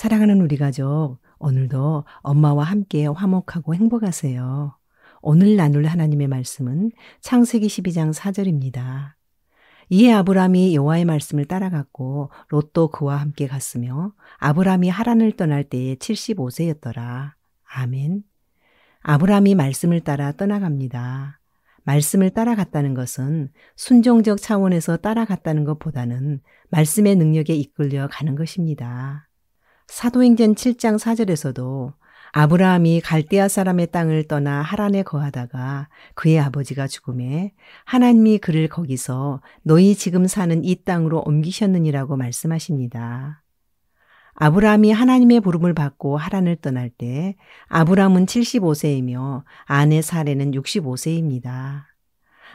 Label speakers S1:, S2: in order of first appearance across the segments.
S1: 사랑하는 우리 가족, 오늘도 엄마와 함께 화목하고 행복하세요. 오늘 나눌 하나님의 말씀은 창세기 12장 4절입니다. 이에 아브람이 여호와의 말씀을 따라갔고 롯도 그와 함께 갔으며 아브람이 하란을 떠날 때에 75세였더라. 아멘. 아브람이 말씀을 따라 떠나갑니다. 말씀을 따라갔다는 것은 순종적 차원에서 따라갔다는 것보다는 말씀의 능력에 이끌려 가는 것입니다. 사도행전 7장 4절에서도 아브라함이 갈대아 사람의 땅을 떠나 하란에 거하다가 그의 아버지가 죽음에 하나님이 그를 거기서 너희 지금 사는 이 땅으로 옮기셨느니라고 말씀하십니다. 아브라함이 하나님의 부름을 받고 하란을 떠날 때 아브라함은 75세이며 아내 사레는 65세입니다.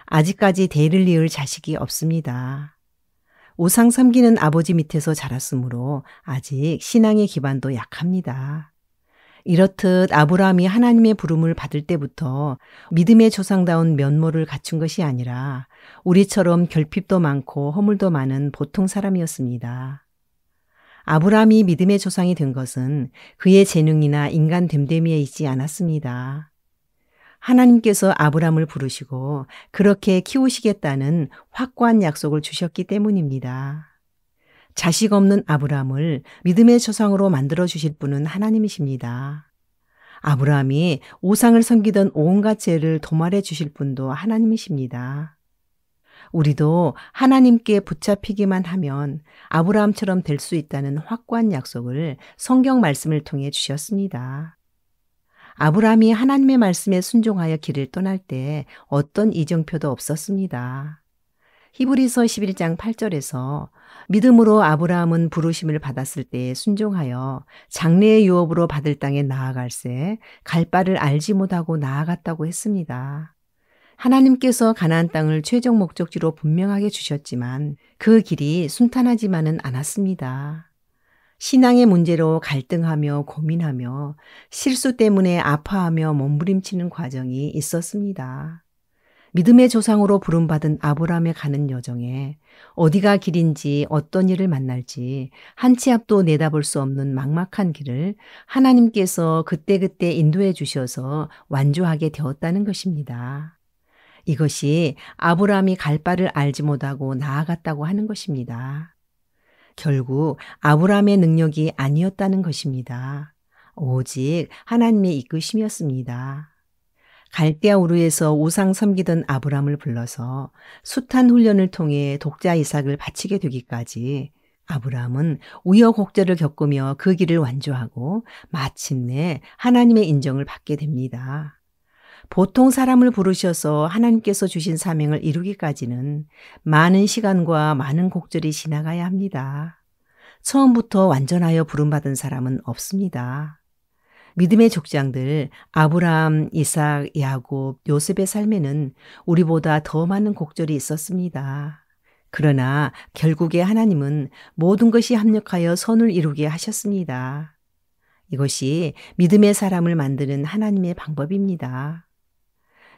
S1: 아직까지 대를 이을 자식이 없습니다. 우상 섬기는 아버지 밑에서 자랐으므로 아직 신앙의 기반도 약합니다. 이렇듯 아브라함이 하나님의 부름을 받을 때부터 믿음의 조상다운 면모를 갖춘 것이 아니라 우리처럼 결핍도 많고 허물도 많은 보통 사람이었습니다. 아브라함이 믿음의 조상이 된 것은 그의 재능이나 인간 됨됨이에 있지 않았습니다. 하나님께서 아브라함을 부르시고 그렇게 키우시겠다는 확고한 약속을 주셨기 때문입니다. 자식 없는 아브라함을 믿음의 조상으로 만들어 주실 분은 하나님이십니다. 아브라함이 우상을 섬기던 온갖 죄를 도말해 주실 분도 하나님이십니다. 우리도 하나님께 붙잡히기만 하면 아브라함처럼 될 수 있다는 확고한 약속을 성경 말씀을 통해 주셨습니다. 아브라함이 하나님의 말씀에 순종하여 길을 떠날 때 어떤 이정표도 없었습니다. 히브리서 11장 8절에서 믿음으로 아브라함은 부르심을 받았을 때에 순종하여 장래의 유업으로 받을 땅에 나아갈새 갈 바를 알지 못하고 나아갔다고 했습니다. 하나님께서 가나안 땅을 최종 목적지로 분명하게 주셨지만 그 길이 순탄하지만은 않았습니다. 신앙의 문제로 갈등하며 고민하며 실수 때문에 아파하며 몸부림치는 과정이 있었습니다. 믿음의 조상으로 부름받은 아브라함에 가는 여정에 어디가 길인지 어떤 일을 만날지 한 치 앞도 내다볼 수 없는 막막한 길을 하나님께서 그때그때 인도해 주셔서 완주하게 되었다는 것입니다. 이것이 아브라함이 갈 바를 알지 못하고 나아갔다고 하는 것입니다. 결국 아브라함의 능력이 아니었다는 것입니다. 오직 하나님의 이끄심이었습니다. 갈대아 우르에서 우상 섬기던 아브라함을 불러서 숱한 훈련을 통해 독자 이삭을 바치게 되기까지 아브라함은 우여곡절을 겪으며 그 길을 완주하고 마침내 하나님의 인정을 받게 됩니다. 보통 사람을 부르셔서 하나님께서 주신 사명을 이루기까지는 많은 시간과 많은 곡절이 지나가야 합니다. 처음부터 완전하여 부름받은 사람은 없습니다. 믿음의 족장들 아브라함, 이삭, 야곱, 요셉의 삶에는 우리보다 더 많은 곡절이 있었습니다. 그러나 결국에 하나님은 모든 것이 합력하여 선을 이루게 하셨습니다. 이것이 믿음의 사람을 만드는 하나님의 방법입니다.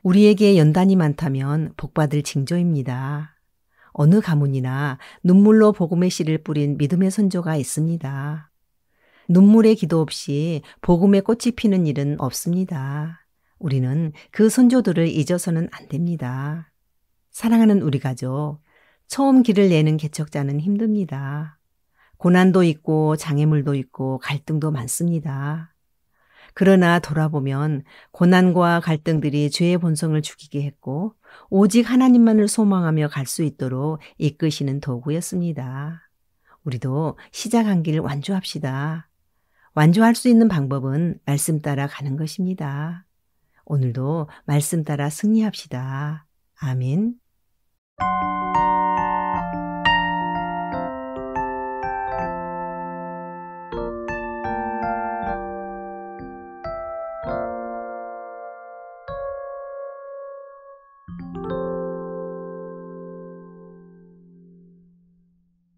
S1: 우리에게 연단이 많다면 복받을 징조입니다. 어느 가문이나 눈물로 복음의 씨를 뿌린 믿음의 선조가 있습니다. 눈물의 기도 없이 복음의 꽃이 피는 일은 없습니다. 우리는 그 선조들을 잊어서는 안 됩니다. 사랑하는 우리 가족, 처음 길을 내는 개척자는 힘듭니다. 고난도 있고 장애물도 있고 갈등도 많습니다. 그러나 돌아보면 고난과 갈등들이 죄의 본성을 죽이게 했고 오직 하나님만을 소망하며 갈 수 있도록 이끄시는 도구였습니다. 우리도 시작한 길 완주합시다. 완주할 수 있는 방법은 말씀 따라 가는 것입니다. 오늘도 말씀 따라 승리합시다. 아멘.